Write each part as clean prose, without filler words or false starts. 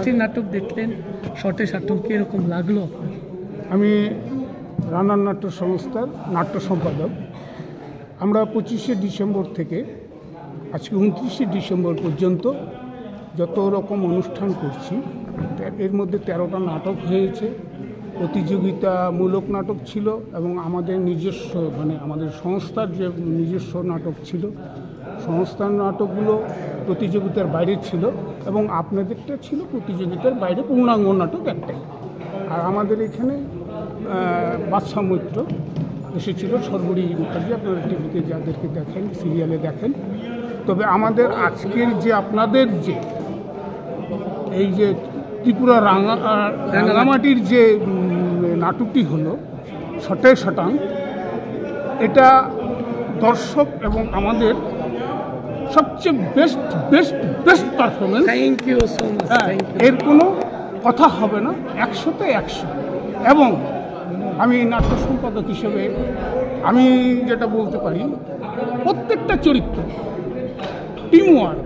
রাঙামাটির নাটক দেখলেন, শর্টে সার্থক কিরকম লাগলো? আমি রানার নাট্য সংস্থার নাট্য সম্পাদক। আমরা 25শে ডিসেম্বর থেকে আজকে 29শে ডিসেম্বর পর্যন্ত যত রকম অনুষ্ঠান করছি, এর মধ্যে 13টা নাটক হয়েছে। প্রতিযোগিতামূলক নাটক ছিল এবং আমাদের নিজস্ব আমাদের সংস্থার যে নিজস্ব নাটক ছিল, সংস্থার নাটকগুলো প্রতিযোগিতার বাইরে ছিল এবং আপনাদেরটা ছিল প্রতিযোগিতার বাইরে পূর্ণাঙ্গ নাটক একটাই। আর আমাদের এখানে বাদশা মৈত্র এসেছিল, সর্বরী মুখার্জি, আপনারা টিভিতে যাদেরকে দেখেন, সিরিয়ালে দেখেন। তবে আমাদের আজকের যে আপনাদের যে এই যে ত্রিপুরা রাঙামাটির যে নাটকটি হলো শটে শটাং, এটা দর্শক এবং আমাদের সবচেয়ে best performance. Thank you so much. এর কোনো কথা হবে না, 100তে 100। এবং আমি নাট্য সম্পাদক হিসেবে আমি যেটা বলতে পারি, প্রত্যেকটা চরিত্র টিমওয়ার্ক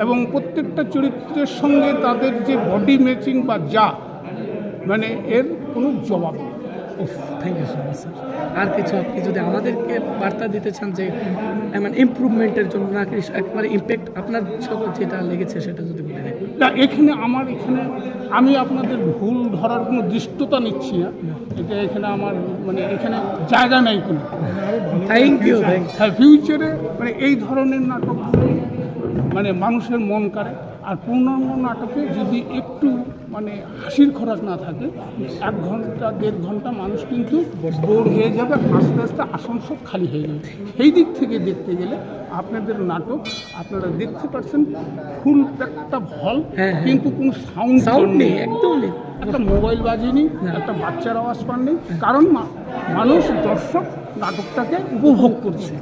এবং প্রত্যেকটা চরিত্রের সঙ্গে তাদের যে বডি ম্যাচিং বা এর কোনো জবাব নেই। Thank you so much sir. আর কিছু আপনি যদি আমাদেরকে বার্তা দিতে চান যে ইমপ্রুভমেন্টের জন্য, নাকি একবারে ইম্প্যাক্ট আপনার সকল যেটা লেগেছে সেটা যদি বলে দেন? না, এখানে আমি আপনাদের ভুল ধরার কোনো দৃষ্টতা নিচ্ছি না। এখানে আমার এখানে জায়গা নেই কোনো। Thank you. হ্যাঁ, ফিউচারে এই ধরনের নাটকগুলো মানুষের মন কাড়ে। আর পূর্ণাঙ্গ নাটকে যদি একটু হাসির খোরাক না থাকে, 1 ঘন্টা 1.5 ঘন্টা মানুষ কিন্তু বোর হয়ে যাবে, আস্তে আস্তে আসন সব খালি হয়ে যাবে। সেই দিক থেকে দেখতে গেলে আপনাদের নাটক আপনারা দেখতে পাচ্ছেন ফুল একটা হল, কিন্তু কোনো সাউন্ড নেই, একদম নেই, একটা মোবাইল বাজেনি, একটা বাচ্চার আওয়াজ পাননি, কারণ মানুষ দর্শক নাটকটাকে উপভোগ করছে।